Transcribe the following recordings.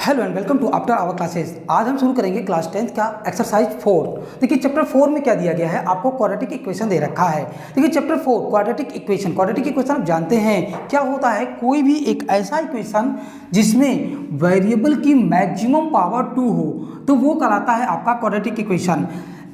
Hello and welcome to after hour classes. आज हम शुरू करेंगे क्लास 10th का एक्सरसाइज 4। देखिए चैप्टर 4 में क्या दिया गया है, आपको क्वाड्रेटिक इक्वेशन दे रखा है। देखिए चैप्टर 4 क्वाड्रेटिक इक्वेशन आप जानते हैं क्या होता है। कोई भी एक ऐसा इक्वेशन जिसमें वेरिएबल की मैक्सिमम पावर 2 हो तो वो कहलाता है आपका क्वाड्रेटिक इक्वेशन।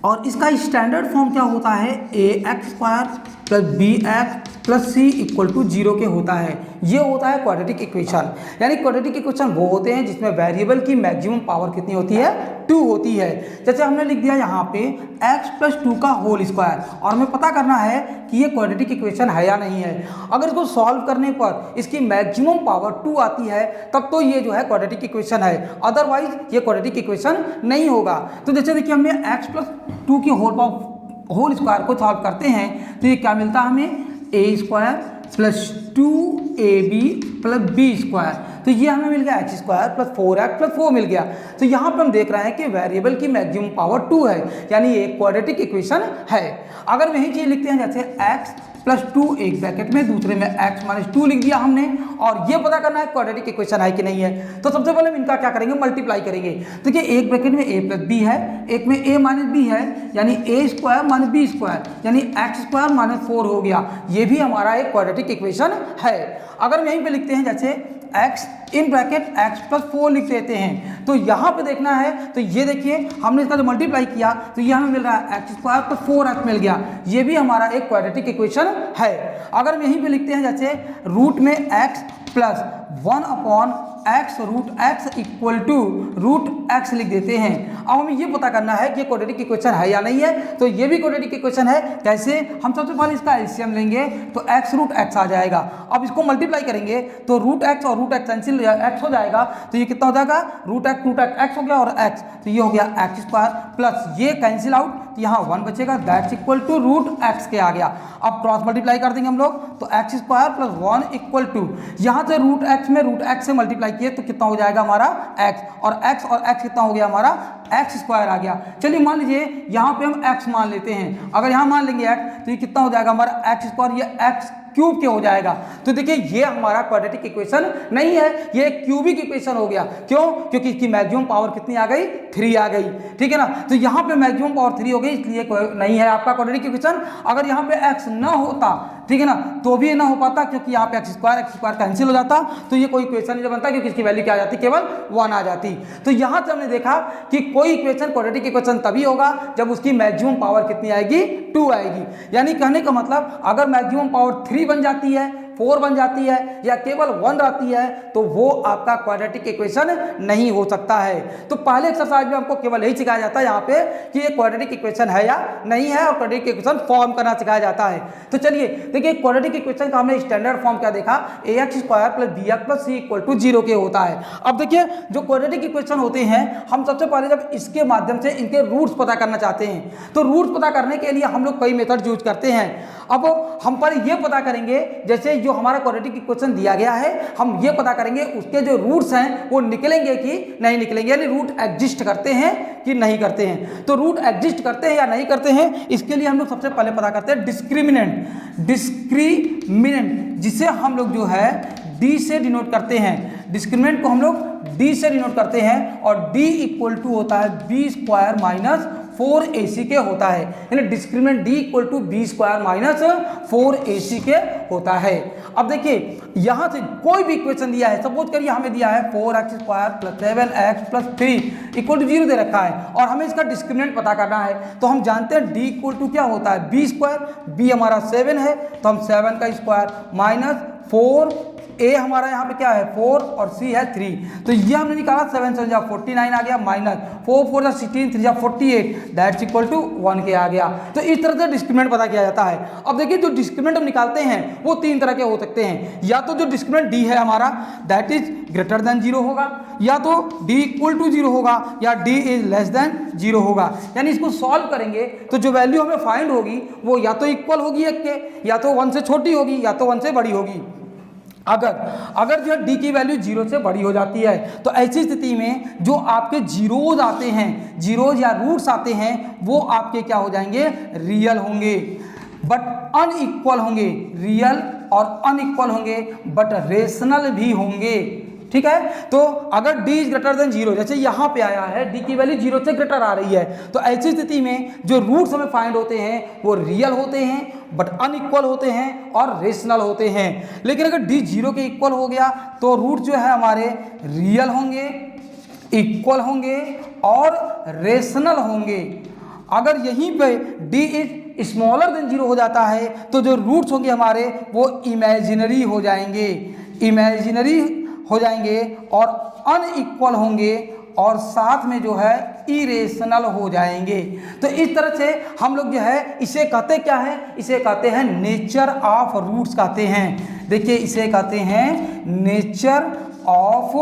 और इसका स्टैंडर्ड फॉर्म क्या होता है, ax² plus bx plus C equal to 0 के होता है। ये होता है क्वाड्रेटिक इक्वेशन। यानी क्वाड्रेटिक इक्वेशन वो होते हैं जिसमें वेरिएबल की मैक्सिमम पावर कितनी होती है, 2 होती है। जैसे हमने लिख दिया यहाँ पे x प्लस 2 का होल स्क्वायर, और हमें पता करना है कि ये क्वाड्रेटिक इक्वेशन है या नहीं है। अगर इसको सॉल्व करने पर इसकी मैक्सिमम पावर 2 आती है तब तो ये जो है क्वाड्रेटिक इक्वेशन है, अदरवाइज ये क्वाड्रेटिक इक्वेशन नहीं होगा। तो जैसे देखिए हमने x प्लस 2 की होल स्क्वायर को सॉल्व करते हैं तो ये क्या मिलता है हमें, a² plus 2ab plus b²। तो ये हमें मिल गया x² प्लस 4x प्लस 4 मिल गया। तो यहाँ पर हम देख रहे हैं कि वेरिएबल की मैक्सिमम पावर 2 है, यानी ये क्वाड्रेटिक इक्वेशन है। अगर वही चीज़ लिखते हैं जैसे x प्लस 2 एक ब्रैकेट में, दूसरे में x माइनस 2 लिख दिया हमने, और ये पता करना है क्वाड्रेटिक इक्वेशन है कि नहीं है। तो सबसे पहले हम इनका क्या करेंगे, मल्टीप्लाई करेंगे। देखिए एक ब्रैकेट में a प्लस b है, एक में a माइनस b है, यानी a² माइनस b², यानी x² माइनस 4 हो गया। ये भी हमारा एक क्वाड्रेटिक इक्वेशन है। अगर यहीं पे लिखते हैं जैसे x in bracket x plus 4 लिख देते हैं, तो यहाँ पे देखना है तो ये देखिए हमने इसका जो मल्टीप्लाई किया तो ये हमें मिल रहा है x² प्लस 4x मिल गया। ये भी हमारा एक क्वाड्रेटिक इक्वेशन है। अगर हम यहीं पे लिखते हैं जैसे रूट में x plus 1/x root x equal to root x लिख देते हैं। अब हमें ये पता करना है कि क्वाड्रेटिक इक्वेशन है या नहीं है। तो ये भी क्वाड्रेटिक इक्वेशन है। कैसे, हम सबसे पहले इसका एलसीएम लेंगे तो x रूट x आ जाएगा। अब इसको मल्टीप्लाई करेंगे तो रूट x और रूट x कैंसिल x हो जाएगा, तो ये कितना हो जाएगा, रूट x हो गया और x, तो ये हो गया x² प्लस ये कैंसिल आउट, तो यहाँ 1 बचेगा, that's equal to root x के आ गया। अब क्रॉस मल्टीप्लाई कर देंगे हम लोग तो x² प्लस 1 इक्वल टू, यहाँ से रूट x में रूट x से मल्टीप्लाई किए तो कितना हो जाएगा हमारा x, और x कितना हो गया हमारा x² आ गया। चलिए मान लीजिए यहाँ पे हम x मान लेते हैं। अगर यहाँ मान लेंगे x तो ये कितना हो जाएगा हमारा x², ये x क्यूब के हो जाएगा। तो देखिए ये हमारा क्वाड्रेटिक इक्वेशन नहीं है, ये एक क्यूबिक इक्वेशन हो गया। क्यों, क्योंकि इसकी मैक्सिमम पावर कितनी आ गई, 3 आ गई। ठीक है ना, तो यहाँ पे मैक्सिमम पावर 3 हो गई, इसलिए नहीं है आपका क्वाड्रेटिक इक्वेशन। अगर यहाँ पे x ना होता, ठीक है ना, तो भी ना हो पाता, क्योंकि यहाँ पे x² कैंसिल हो जाता, तो ये कोई इक्वेशन नहीं बनता, क्योंकि इसकी वैल्यू क्या आ जाती, केवल 1 आ जाती। तो यहाँ से हमने देखा कि कोई इक्वेशन क्वाड्रेटिक इक्वेशन तभी होगा जब उसकी मैक्सिमम पावर कितनी आएगी, 2 आएगी। यानी कहने का मतलब अगर मैक्सिमम पावर 3 बन जाती है, 4 बन जाती है, या केवल 1 आती है, तो वो आपका क्वाड्रेटिक इक्वेशन नहीं हो सकता है। तो पहले एक्सरसाइज में हमको केवल यही सिखाया जाता है यहाँ पे कि ये क्वाड्रेटिक इक्वेशन है या नहीं है, और क्वाड्रेटिक इक्वेशन फॉर्म करना सिखाया जाता है। तो चलिए देखिए क्वाड्रेटिक इक्वेशन का हमने स्टैंडर्ड फॉर्म क्या देखा, ax² plus bx plus c equal to 0 के होता है। अब देखिए जो क्वाड्रेटिक इक्वेशन होते हैं, हम सबसे पहले जब इसके माध्यम से इनके रूट्स पता करना चाहते हैं, तो रूट्स पता करने के लिए हम लोग कई मेथड यूज करते हैं। अब हम पहले ये पता करेंगे, जैसे जो हमारा क्वाड्रेटिक इक्वेशन दिया गया है, हम ये पता करेंगे उसके जो रूट्स हैं वो निकलेंगे कि नहीं निकलेंगे, यानी रूट एग्जिस्ट करते हैं कि नहीं करते हैं। तो रूट एग्जिस्ट करते हैं या नहीं करते हैं, इसके लिए हम लोग सबसे पहले पता करते हैं डिस्क्रिमिनेंट, जिसे हम लोग जो है d से डिनोट करते हैं। डिस्क्रिमिनेंट को हम लोग d से डिनोट करते हैं, और d इक्वल टू होता है b² माइनस 4ac के होता है। यानी discriminant d equal to b² minus 4ac के होता है। अब देखिए यहाँ से कोई भी इक्वेशन दिया है, सपोज करिए हमें दिया है 4x² plus 7x plus 3 equal to 0 दे रखा है, और हमें इसका डिस्क्रिमिनेंट पता करना है। तो हम जानते हैं d इक्वल टू क्या होता है, b², b हमारा 7 है, तो हम 7 का स्क्वायर माइनस 4, a हमारा यहाँ पे क्या है 4 और c है 3, तो ये हमने निकाला 7 से 49 आ गया, माइनस 4 4 16 3 48, दैट्स इक्वल टू 1 के आ गया। तो इस तरह से डिस्क्रिमिनेंट पता किया जाता है। अब देखिए जो डिस्क्रिमिनेंट हम निकालते हैं वो 3 तरह के हो सकते हैं। या तो जो डिस्क्रिमिनेंट d है हमारा दैट इज ग्रेटर देन 0 होगा, या तो d इक्वल टू 0 होगा, या d इज लेस देन 0 होगा। यानी इसको सॉल्व करेंगे तो जो वैल्यू हमें फाइंड होगी वो या तो इक्वल होगी 1 के, या तो 1 से छोटी होगी, या तो 1 से बड़ी होगी। अगर जो है d की वैल्यू 0 से बड़ी हो जाती है, तो ऐसी स्थिति में जो आपके जीरोज आते हैं, जीरोज या रूट्स आते हैं, वो आपके क्या हो जाएंगे, रियल होंगे बट अनइक्वल होंगे। रियल और अनइक्वल होंगे बट रेशनल भी होंगे। ठीक है। तो अगर d इज ग्रेटर देन 0, जैसे यहाँ पे आया है d की वैल्यू 0 से ग्रेटर आ रही है, तो ऐसी स्थिति में जो रूट्स हमें फाइंड होते हैं वो रियल होते हैं बट अनइक्वल होते हैं और रेशनल होते हैं। लेकिन अगर d 0 के इक्वल हो गया तो रूट जो है हमारे रियल होंगे, इक्वल होंगे और रेशनल होंगे। अगर यहीं पे d इज स्मॉलर देन 0 हो जाता है तो जो रूट्स होंगे हमारे वो इमेजिनरी हो जाएंगे, इमेजिनरी हो जाएंगे और अनइक्वल होंगे और साथ में जो है इरेशनल हो जाएंगे। तो इस तरह से हम लोग जो है इसे कहते क्या है, इसे कहते हैं नेचर ऑफ रूट्स कहते हैं। देखिए इसे कहते हैं नेचर ऑफ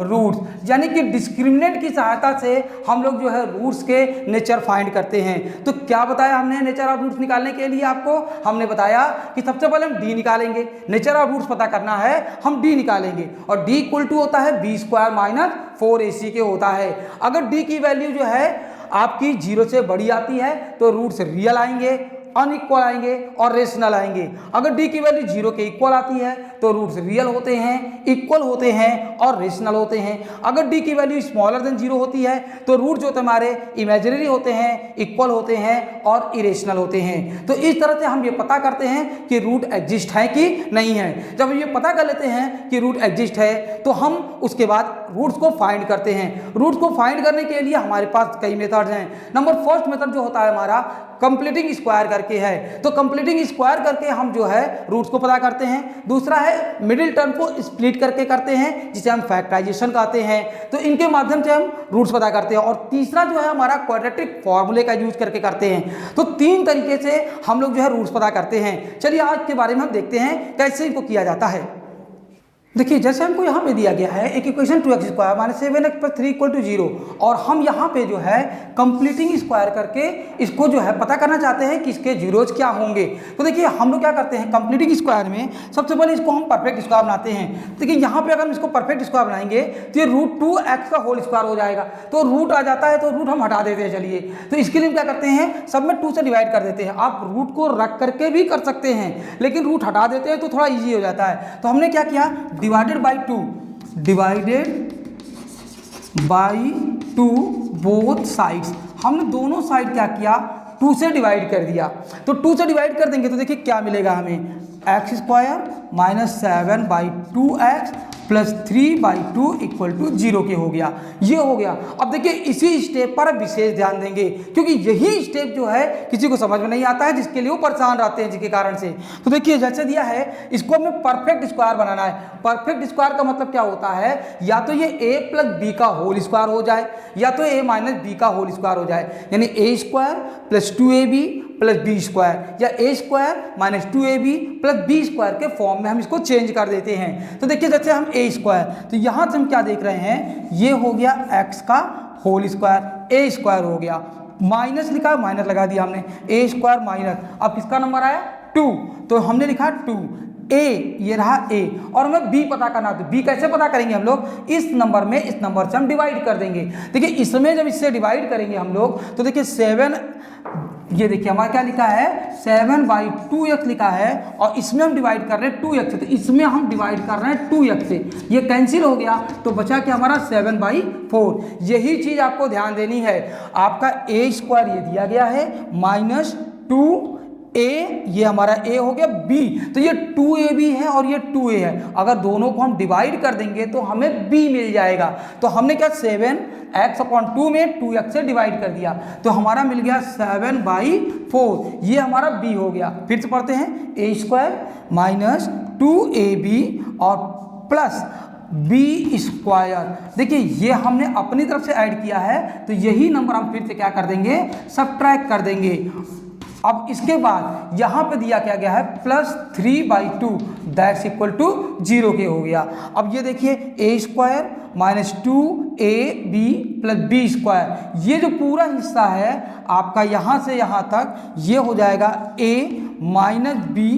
रूट्स, यानी कि डिस्क्रिमिनेंट की सहायता से हम लोग जो है रूट्स के नेचर फाइंड करते हैं। तो क्या बताया हमने नेचर ऑफ रूट्स निकालने के लिए आपको? हमने बताया कि सबसे पहले हम डी निकालेंगे, नेचर ऑफ रूट्स पता करना है, हम डी निकालेंगे और डी इक्वल टू होता है बी स्क्वायर माइनस 4ac के होता है। अगर डी की वैल्यू जो है आपकी 0 से बड़ी आती है तो रूट्स रियल आएंगे, अनइक्वल आएंगे और रेशनल आएंगे। अगर d की वैल्यू 0 के इक्वल आती है तो रूट्स रियल होते हैं, इक्वल होते हैं और रेशनल होते हैं। अगर d की वैल्यू स्मॉलर देन 0 होती है तो रूट जो हमारे इमेजिनरी होते हैं, इक्वल होते हैं और इरेशनल होते हैं। तो इस तरह से हम ये पता करते हैं कि रूट एग्जिस्ट है कि नहीं है। जब हम ये पता कर लेते हैं कि रूट एग्जिस्ट है तो हम उसके बाद रूट्स को फाइंड करते हैं। रूट्स को फाइंड करने के लिए हमारे पास कई मेथड्स हैं। नंबर फर्स्ट मेथड जो होता है हमारा कंप्लीटिंग स्क्वायर करके है। तो कंप्लीटिंग स्क्वायर करके हम जो है रूट्स को पता करते हैं। दूसरा है मिडिल टर्म को स्प्लिट करके करते हैं, जिसे हम फैक्टराइजेशन कहते हैं। तो इनके माध्यम से हम रूट्स पता करते हैं। और तीसरा जो है हमारा क्वाड्रेटिक फॉर्मूले का यूज करके करते हैं। तो 3 तरीके से हम लोग जो है रूट्स पता करते हैं। चलिए आज के बारे में हम देखते हैं कैसे इनको किया जाता है। देखिए जैसे हमको यहाँ पे दिया गया है एक equation 2x square minus 7x plus 3 equal to 0 और हम यहाँ पे जो है कंप्लीटिंग स्क्वायर करके इसको जो है पता करना चाहते हैं कि इसके जीरोज क्या होंगे। तो देखिए हम लोग क्या करते हैं कंप्लीटिंग स्क्वायर में सबसे पहले इसको हम परफेक्ट स्क्वायर बनाते हैं। देखिए यहाँ पे अगर हम इसको परफेक्ट स्क्वायर बनाएंगे तो ये रूट 2x का होल स्क्वायर हो जाएगा। तो रूट आ जाता है तो रूट हम हटा देते हैं। चलिए तो इसके लिए हम क्या करते हैं सब में 2 से डिवाइड कर देते हैं। आप रूट को रख करके भी कर सकते हैं लेकिन रूट हटा देते हैं तो थोड़ा ईजी हो जाता है। तो हमने क्या किया divided by 2, divided by 2 both sides. हमने दोनों साइड क्या किया 2 से डिवाइड कर दिया। तो 2 से डिवाइड कर देंगे तो देखिए क्या मिलेगा हमें x square minus 7/2x plus 3/2 equal to 0 के हो गया। ये हो गया। अब देखिए इसी स्टेप पर विशेष ध्यान देंगे क्योंकि यही स्टेप जो है किसी को समझ में नहीं आता है, जिसके लिए वो परेशान रहते हैं जिसके कारण से। तो देखिए जैसे दिया है इसको हमें परफेक्ट स्क्वायर बनाना है। परफेक्ट स्क्वायर का मतलब क्या होता है या तो ये a प्लस बी का होल स्क्वायर हो जाए या तो a माइनस बी का होल स्क्वायर हो जाए, यानी a square plus 2ab plus b square या a square minus 2ab plus b square के फॉर्म में हम इसको चेंज कर देते हैं। तो देखिए जैसे हम a स्क्वायर, तो यहाँ से हम क्या देख रहे हैं ये हो गया x का होल स्क्वायर, a स्क्वायर हो गया, माइनस लिखा माइनस लगा दिया हमने a स्क्वायर माइनस, अब किसका नंबर आया 2 तो हमने लिखा 2 a, ये रहा a और हमें b पता करना। तो b कैसे पता करेंगे हम लोग इस नंबर में इस नंबर से हम डिवाइड कर देंगे। देखिए इसमें जब इससे डिवाइड करेंगे हम लोग तो देखिए 7, ये देखिए हमारा क्या लिखा है 7/2x लिखा है और इसमें हम डिवाइड कर रहे हैं 2x से, तो इसमें हम डिवाइड कर रहे हैं 2x से, ये कैंसिल हो गया तो बचा क्या हमारा 7/4। यही चीज आपको ध्यान देनी है। आपका a स्क्वायर ये दिया गया है माइनस 2a, ये हमारा a हो गया b, तो ये 2ab है और ये 2a है। अगर दोनों को हम डिवाइड कर देंगे तो हमें b मिल जाएगा। तो हमने क्या 7x/2 में 2x से डिवाइड कर दिया तो हमारा मिल गया 7/4, ये हमारा b हो गया। फिर से पढ़ते हैं a स्क्वायर माइनस 2ab और प्लस बी स्क्वायर। देखिए ये हमने अपनी तरफ से ऐड किया है तो यही नंबर हम फिर से क्या कर देंगे सब्ट्रैक्ट कर देंगे। अब इसके बाद यहाँ पे दिया क्या गया है प्लस 3/2 दैट्स इक्वल टू 0 के हो गया। अब ये देखिए a square minus 2ab plus b square, ये जो पूरा हिस्सा है आपका यहाँ से यहाँ तक ये हो जाएगा a माइनस बी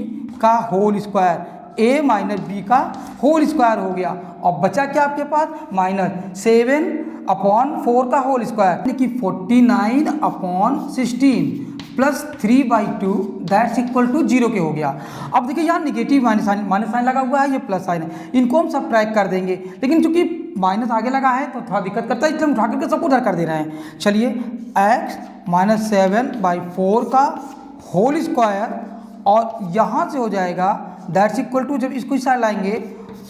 का whole square, a minus b का होल स्क्वायर हो गया। और बचा क्या आपके पास माइनस 7/4 का होल स्क्वायर, यानी कि 49/16 प्लस 3/2 दैट्स इक्वल टू 0 के हो गया। अब देखिए यहाँ निगेटिव माइनस साइन लगा हुआ है, ये प्लस साइन है, इनको हम सब्ट्रैक्ट कर देंगे, लेकिन चूंकि माइनस आगे लगा है तो थोड़ा दिक्कत करता है, इसलिए हम उठा करके सबको उधर कर दे रहे हैं। चलिए x माइनस 7/4 का होल स्क्वायर और यहाँ से हो जाएगा दैट्स इक्वल टू, जब इसको इस साइड लाएंगे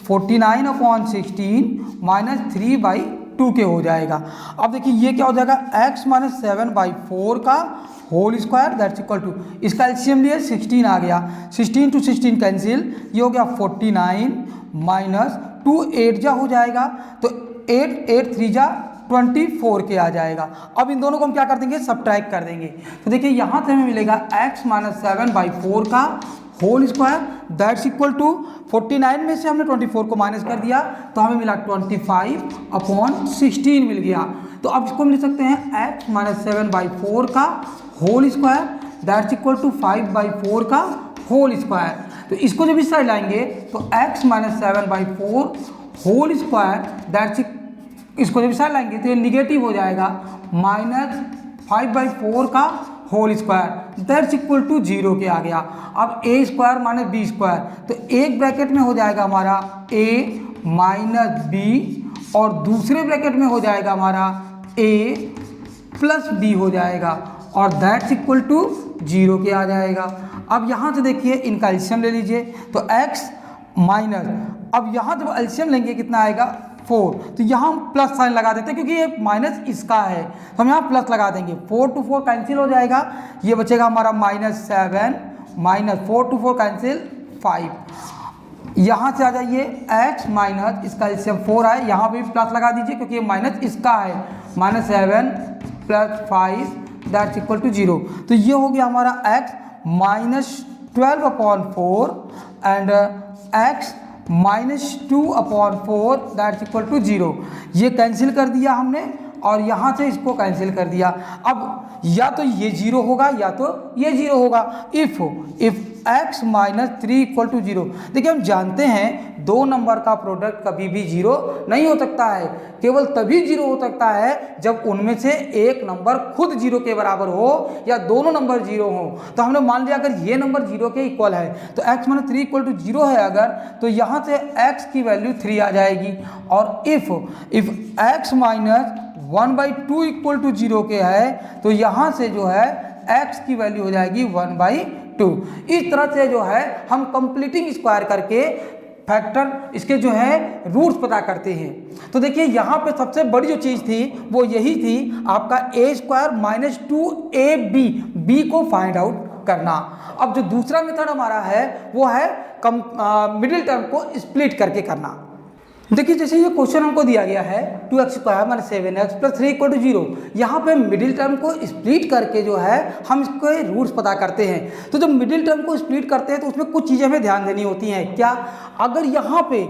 49/16 माइनस 3/2 के हो जाएगा। अब देखिए ये क्या हो जाएगा, x माइनस 7/4 का whole square that's equal to, इसका एलसीएम लिए 16 आ गया, 16 to 16 कैंसिल, ये हो गया 49 माइनस 2 8 जा हो जाएगा, तो 8 8 3 जा 24 के आ जाएगा। अब इन दोनों को हम क्या कर देंगे, सब्ट्रैक्ट कर देंगे। तो देखिए यहाँ से हमें मिलेगा x माइनस 7/4 का whole square that's equal to 49 में से हमने 24 को माइनस कर दिया तो हमें मिला 25/16 मिल गया। तो अब इसको हम लिख सकते हैं x माइनस 7/4 का whole square that's equal to 5/4 का होल स्क्वायर। तो इसको जब इस साइड लाएंगे तो x minus 7/4 whole square that's, इसको जब इस साइड लाएंगे तो ये निगेटिव हो जाएगा, माइनस 5/4 का whole square that's equal to 0 के आ गया। अब a square minus b square, तो एक ब्रैकेट में हो जाएगा हमारा a माइनस b और दूसरे ब्रैकेट में हो जाएगा हमारा a प्लस b हो जाएगा और दैट्स इक्वल टू 0 के आ जाएगा। अब यहाँ से देखिए इनका एलसीएम ले लीजिए, तो x माइनस, अब यहाँ जब एलसीएम लेंगे कितना आएगा 4, तो यहाँ हम प्लस साइन लगा देते हैं क्योंकि ये माइनस इसका है, तो हम यहाँ प्लस लगा देंगे, 4 to 4 कैंसिल हो जाएगा, ये बचेगा हमारा -7 माइनस 4 to 4 कैंसिल 5। यहाँ से आ जाइए x माइनस, इसका एलसीएम 4 है, यहाँ भी प्लस लगा दीजिए क्योंकि ये माइनस इसका है, -7 प्लस 5 दैट्स इक्वल टू 0। तो ये हो गया हमारा x minus 12/4 and x minus 2/4 that's equal to 0। ये कैंसिल कर दिया हमने और यहाँ से इसको कैंसिल कर दिया। अब या तो ये 0 होगा या तो ये 0 होगा। If x minus 3 equal to 0, देखिए हम जानते हैं दो नंबर का प्रोडक्ट कभी भी 0 नहीं हो सकता है, केवल तभी 0 हो सकता है जब उनमें से एक नंबर खुद 0 के बराबर हो या दोनों नंबर 0 हो। तो हमने मान लिया अगर ये नंबर 0 के इक्वल है तो x माइनस 3 इक्वल टू 0 है अगर, तो यहाँ से x की वैल्यू 3 आ जाएगी। और if x minus 1/2 equal to 0 के है तो यहाँ से जो है x की वैल्यू हो जाएगी 1/2। इस तरह से जो है हम कंप्लीटिंग स्क्वायर करके फैक्टर इसके जो है रूट्स पता करते हैं। तो देखिए यहाँ पे सबसे बड़ी जो चीज़ थी वो यही थी आपका a square minus 2ab b को फाइंड आउट करना। अब जो दूसरा मेथड हमारा है वो है मिडिल टर्म को स्प्लिट करके करना। देखिए जैसे ये क्वेश्चन हमको दिया गया है 2x square minus 7x plus 3 equal to 0, यहाँ पे मिडिल टर्म को स्प्लिट करके जो है हम इसके रूट्स पता करते हैं। तो जब मिडिल टर्म को स्प्लिट करते हैं तो उसमें कुछ चीज़ें हमें ध्यान देनी होती हैं। क्या, अगर यहाँ पे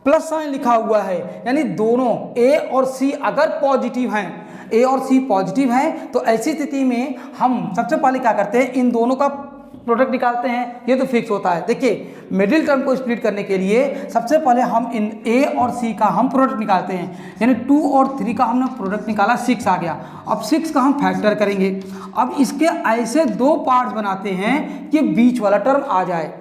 प्लस साइन लिखा हुआ है यानी दोनों a और c अगर पॉजिटिव हैं, a और c पॉजिटिव हैं, तो ऐसी स्थिति में हम सबसे पहले क्या करते हैं, इन दोनों का प्रोडक्ट निकालते हैं। ये तो फिक्स होता है। देखिए मिडिल टर्म को स्प्लिट करने के लिए सबसे पहले हम इन a और c का हम प्रोडक्ट निकालते हैं, यानी 2 और 3 का हमने प्रोडक्ट निकाला, 6 आ गया। अब 6 का हम फैक्टर करेंगे। अब इसके ऐसे दो पार्ट्स बनाते हैं कि बीच वाला टर्म आ जाए।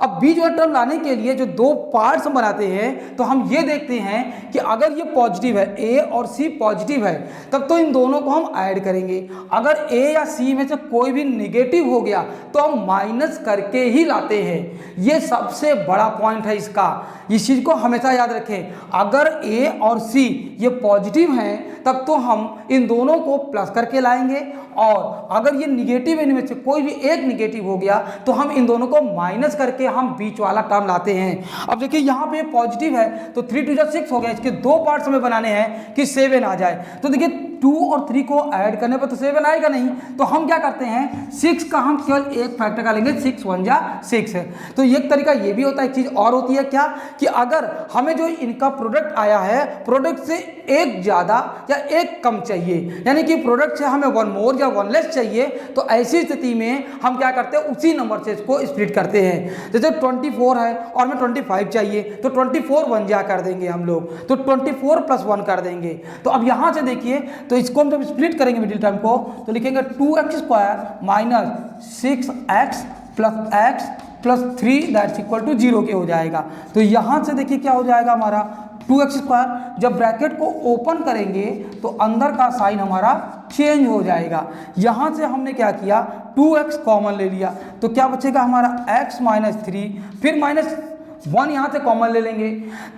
अब बीच वाला टर्म लाने के लिए जो दो पार्ट्स हम बनाते हैं तो हम ये देखते हैं कि अगर ये पॉजिटिव है, a और c पॉजिटिव है, तब तो इन दोनों को हम ऐड करेंगे। अगर a या c में से कोई भी निगेटिव हो गया तो हम माइनस करके ही लाते हैं। ये सबसे बड़ा पॉइंट है इसका, इस चीज़ को हमेशा याद रखें। अगर a और c ये पॉजिटिव हैं तब तो हम इन दोनों को प्लस करके लाएंगे, और अगर ये निगेटिव इनमें से कोई भी एक निगेटिव हो गया तो हम इन दोनों को माइनस करके हम बीच वाला टर्म लाते हैं। अब देखिए यहाँ पे पॉजिटिव है तो 3 2 6 हो गया, इसके दो पार्ट्स हमें बनाने हैं कि 7 आ जाए। तो देखिए 2 और 3 को ऐड करने पर तो 7 आएगा नहीं, तो हम क्या करते हैं 6 का हम केवल एक फैक्टर का लेंगे, 6 1 जा 6 है। तो एक तरीका ये भी होता है। एक चीज़ और होती है क्या, कि अगर हमें जो इनका प्रोडक्ट आया है प्रोडक्ट से एक ज़्यादा या एक कम चाहिए, यानी कि प्रोडक्ट से हमें 1 मोर या 1 लेस चाहिए, तो ऐसी स्थिति में हम क्या करते हैं उसी नंबर से इसको स्प्लिट करते हैं। जैसे 24 है और हमें 25 चाहिए तो 24 1 जा कर देंगे हम लोग, तो 24 + 1 कर देंगे। तो अब यहाँ से देखिए तो इसको हम जब स्प्लिट करेंगे मिडिल टर्म को तो लिखेंगे 2x² minus 6x plus x plus 3 that's equal to 0 के हो जाएगा। तो यहाँ से देखिए क्या हो जाएगा हमारा 2x²। जब ब्रैकेट को ओपन करेंगे तो अंदर का साइन हमारा चेंज हो जाएगा। यहाँ से हमने क्या किया 2x कॉमन ले लिया तो क्या बचेगा हमारा x माइनस 3, फिर माइनस 1 यहाँ से कॉमन ले लेंगे।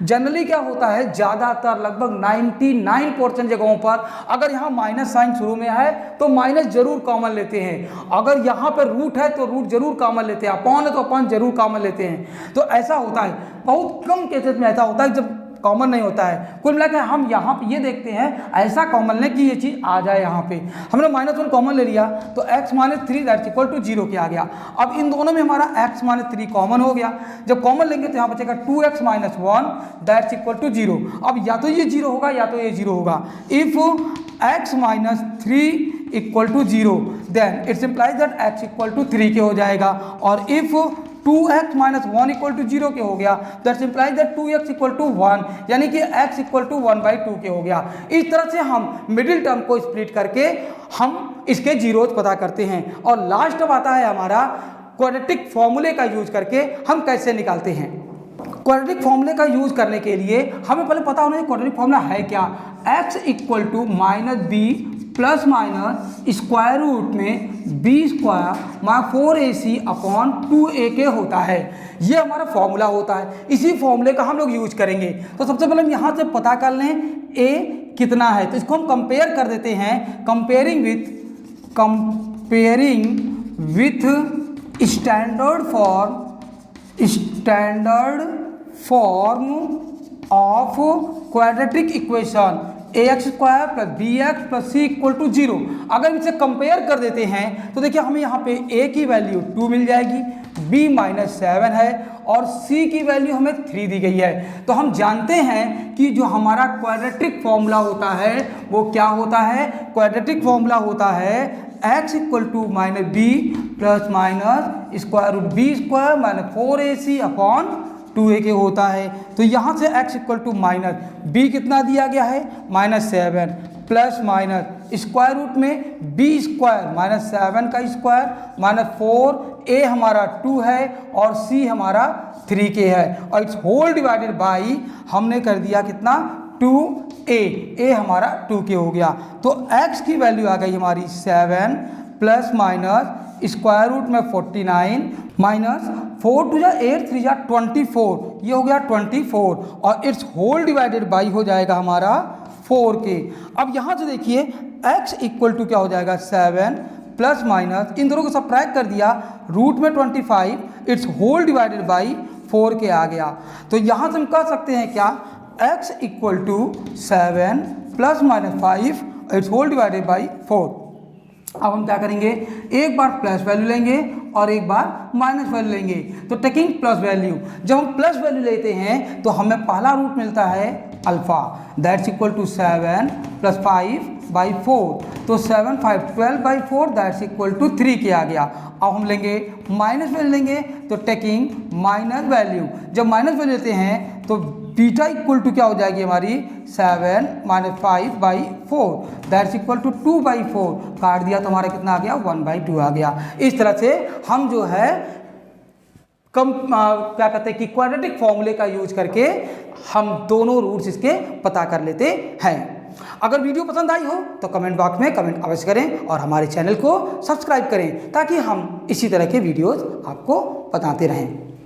जनरली क्या होता है ज़्यादातर लगभग 99% जगहों पर अगर यहाँ माइनस साइन शुरू में है तो माइनस जरूर कॉमन लेते हैं, अगर यहाँ पर रूट है तो रूट जरूर कॉमन लेते हैं, अपॉन है तो अपॉन जरूर कॉमन लेते हैं। तो ऐसा होता है, बहुत कम केसेस में ऐसा होता है जब कॉमन नहीं होता है। कुल मिलाकर हम यहाँ पे ये देखते हैं ऐसा कॉमन लें कि ये चीज़ आ जाए। यहाँ पे हमने -1 कॉमन ले लिया तो x minus 3 that's equal to 0 के आ गया। अब इन दोनों में हमारा x माइनस 3 कॉमन हो गया। जब कॉमन लेंगे तो यहाँ बचेगा 2x minus 1 that's equal to 0। अब या तो ये 0 होगा या तो ये 0 होगा। If x minus 3 equal to 0 then it's implies that x equal to 3 के हो जाएगा। और if 2x minus 1 equal to 0 के हो गया that's implies that 2x equal to 1, यानी कि x इक्वल टू 1/2 के हो गया। इस तरह से हम मिडिल टर्म को स्प्लिट करके हम इसके जीरोज पता करते हैं। और लास्ट अब आता है हमारा क्वाड्रेटिक फॉर्मूले का यूज करके हम कैसे निकालते हैं। क्वाड्रेटिक फॉर्मूले का यूज करने के लिए हमें पहले पता होना चाहिए क्वाड्रेटिक फॉर्मूला है क्या। x equal to minus b plus minus square root में b² minus 4ac upon 2ak होता है। ये हमारा फॉर्मूला होता है, इसी फॉर्मूले का हम लोग यूज करेंगे। तो सबसे पहले हम यहाँ से पता कर लें a कितना है, तो इसको हम कंपेयर कर देते हैं। Comparing with standard form of quadratic equation ax² plus bx plus c equal to 0। अगर इसे कंपेयर कर देते हैं तो देखिए हमें यहाँ पे a की वैल्यू 2 मिल जाएगी, b माइनस 7 है और c की वैल्यू हमें 3 दी गई है। तो हम जानते हैं कि जो हमारा क्वाड्रेटिक फॉर्मूला होता है वो क्या होता है। क्वाड्रेटिक फॉर्मूला होता है x equal to minus b plus minus square root b² minus 4ac upon 2ak होता है। तो यहाँ से x equal to minus b कितना दिया गया है -7 प्लस माइनस स्क्वायर रूट में b² माइनस 7 का स्क्वायर माइनस 4a हमारा 2 है और c हमारा 3k है और इट्स होल डिवाइडेड बाई हमने कर दिया कितना 2a हमारा 2k हो गया। तो x की वैल्यू आ गई हमारी 7 प्लस माइनस स्क्वायर रूट में 49 माइनस 4 टू जा 8 3 जा 24, ये हो गया 24 और इट्स होल डिवाइडेड बाई हो जाएगा हमारा 4k। अब यहाँ से देखिए x इक्वल टू क्या हो जाएगा 7 प्लस माइनस इन दोनों को सब्ट्रैक्ट कर दिया रूट में 25 it's whole divided by 4k आ गया। तो यहाँ से हम कह सकते हैं क्या x equal to 7 plus minus 5 it's whole divided by 4। अब हम क्या करेंगे एक बार प्लस वैल्यू लेंगे और एक बार माइनस वैल्यू लेंगे। तो टेकिंग प्लस वैल्यू, जब हम प्लस वैल्यू लेते हैं तो हमें पहला रूट मिलता है alpha that's equal to 7 plus 5/4। तो 7 5 12/4 दैट्स इक्वल टू 3k आ गया। अब हम लेंगे माइनस वैल्यू लेंगे तो टेकिंग माइनस वैल्यू, जब माइनस वैल्यू लेते हैं तो बीटा इक्वल टू क्या हो जाएगी हमारी 7 माइनस 5/4 दैट्स इक्वल टू 2/4 काट दिया तो हमारा कितना आ गया 1/2 आ गया। इस तरह से हम जो है क्या कहते हैं कि क्वाड्रेटिक फॉर्मूले का यूज करके हम दोनों रूट्स इसके पता कर लेते हैं। अगर वीडियो पसंद आई हो तो कमेंट बॉक्स में कमेंट अवश्य करें और हमारे चैनल को सब्सक्राइब करें ताकि हम इसी तरह के वीडियोस आपको बताते रहें।